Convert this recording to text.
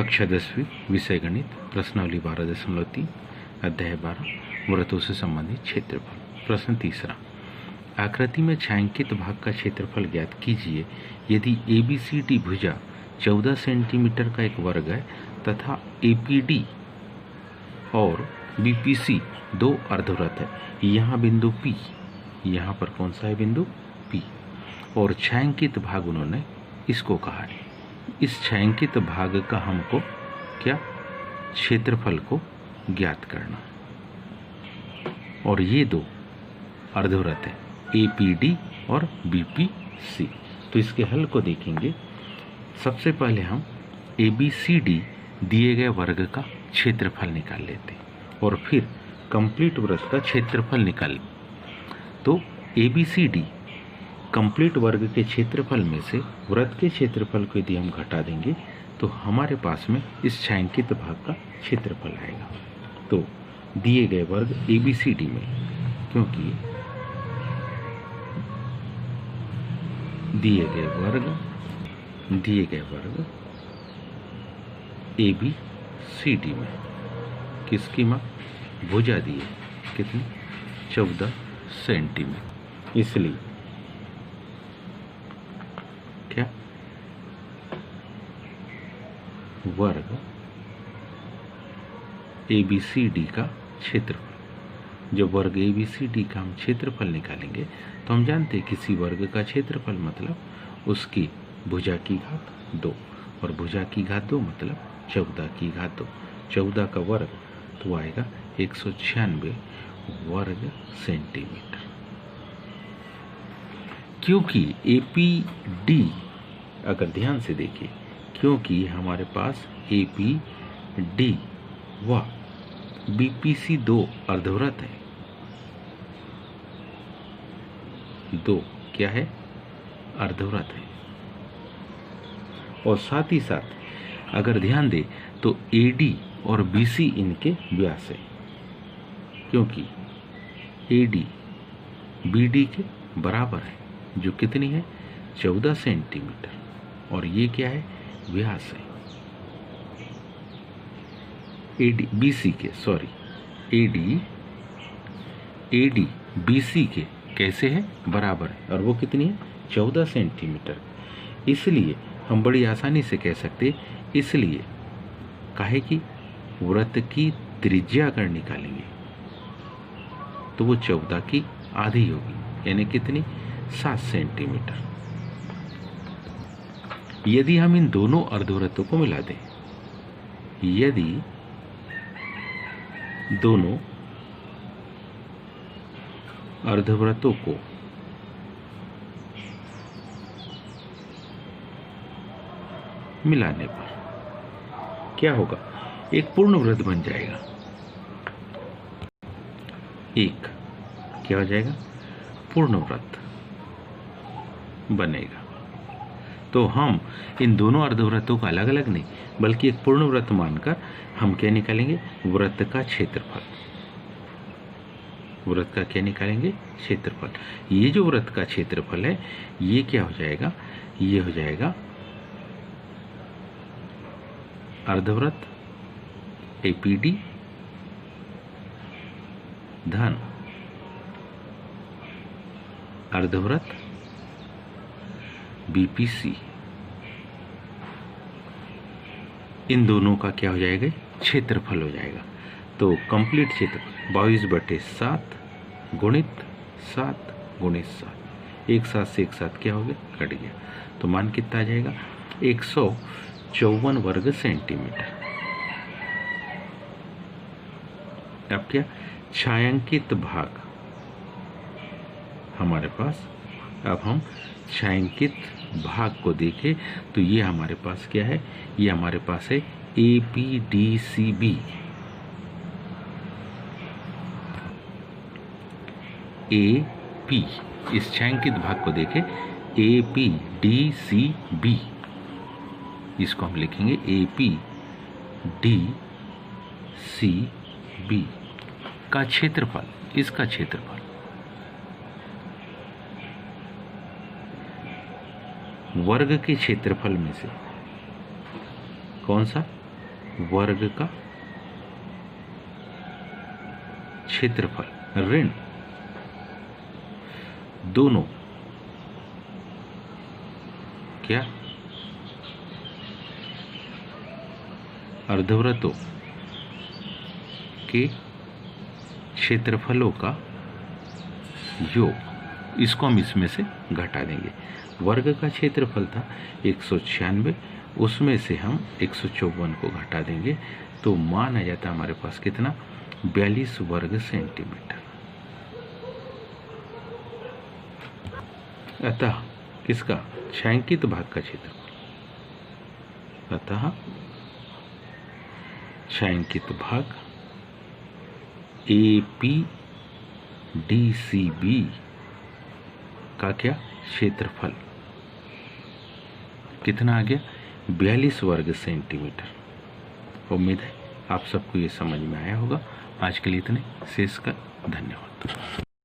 कक्षा 10वीं विषय गणित प्रश्नावली 12.3 अध्याय 12 वृत्तों से संबंधित क्षेत्रफल। प्रश्न तीसरा, आकृति में छायांकित भाग का क्षेत्रफल ज्ञात कीजिए यदि ABCD भुजा 14 सेंटीमीटर का एक वर्ग है तथा APD और BPC दो अर्धवृत्त है। यहाँ बिंदु P, यहाँ पर कौन सा है बिंदु P, और छायांकित भाग उन्होंने इसको कहा है। इस छायांकित भाग का हमको क्या क्षेत्रफल को ज्ञात करना, और ये दो अर्धवृत्त है APD और BPC। तो इसके हल को देखेंगे। सबसे पहले हम ABCD दिए गए वर्ग का क्षेत्रफल निकाल लेते हैं और फिर कंप्लीट वृत्त का क्षेत्रफल निकाल। तो ABCD कंप्लीट वर्ग के क्षेत्रफल में से वृत्त के क्षेत्रफल को यदि हम घटा देंगे तो हमारे पास में इस छायांकित भाग का क्षेत्रफल आएगा। तो दिए गए वर्ग ABCD में, क्योंकि दिए गए वर्ग ABCD में किसकी माप भुजा दी है कितनी 14 सेंटीमीटर। इसलिए क्या वर्ग ABCD का क्षेत्रफल, जब वर्ग ABCD का हम क्षेत्रफल निकालेंगे तो हम जानते हैं किसी वर्ग का क्षेत्रफल मतलब उसकी भुजा की घात 2, और भुजा की घात 2 मतलब 14 की घात 2। 14 का वर्ग तो आएगा 196 वर्ग सेंटीमीटर। क्योंकि APD, अगर ध्यान से देखिए, क्योंकि हमारे पास APD व BPC दो अर्धवृत्त है, दो क्या है अर्धवृत्त है, और साथ ही साथ अगर ध्यान दे तो AD और BC इनके व्यास है, क्योंकि AD BD के बराबर है जो कितनी है 14 सेंटीमीटर, और ये क्या है व्यास है AD BC के कैसे है बराबर है, और वो कितनी है 14 सेंटीमीटर। इसलिए हम बड़ी आसानी से कह सकते, इसलिए काहे कि वृत्त की त्रिज्या अगर निकालेंगे तो वो 14 की आधी होगी, यानी कितनी 7 सेंटीमीटर। यदि हम इन दोनों अर्धवृत्तों को मिला दें, यदि दोनों अर्धवृत्तों को मिलाने पर क्या होगा, एक पूर्ण वृत्त बन जाएगा। एक क्या हो जाएगा पूर्ण वृत्त बनेगा। तो हम इन दोनों अर्धवृत्तों को अलग अलग नहीं बल्कि एक पूर्ण वृत्त मानकर हम क्या निकालेंगे वृत्त का क्षेत्रफल। वृत्त का क्या निकालेंगे क्षेत्रफल। ये जो वृत्त का क्षेत्रफल है ये क्या हो जाएगा, ये हो जाएगा अर्धवृत्त APD धन अर्धवृत्त BPC। इन दोनों का क्या हो जाएगा क्षेत्रफल हो जाएगा। तो कंप्लीट क्षेत्रफल 22/7 गुणित 7 गुणित 7, एक साथ से एक साथ क्या हो गया कट गया, तो मान कितना आ जाएगा 154 वर्ग सेंटीमीटर। अब क्या छायांकित भाग हमारे पास, अब हम छायांकित भाग को देखें तो ये हमारे पास क्या है, ये हमारे पास है APDCB। AP इस छायांकित भाग को देखें APDCB, इसको हम लिखेंगे APDCB का क्षेत्रफल, इसका क्षेत्रफल वर्ग के क्षेत्रफल में से कौन सा वर्ग का क्षेत्रफल ऋण दोनों क्या अर्धवृत्तों के क्षेत्रफलों का योग, इसको हम इसमें से घटा देंगे। वर्ग का क्षेत्रफल था 196, उसमें से हम 154 को घटा देंगे तो मान आ जाता हमारे पास कितना 42 वर्ग सेंटीमीटर। अतः किसका छायांकित भाग का क्षेत्रफल, अतः छायांकित भाग APDCB का क्या क्षेत्रफल कितना आ गया 42 वर्ग सेंटीमीटर। उम्मीद है आप सबको ये समझ में आया होगा। आज के लिए इतने, शेष का धन्यवाद।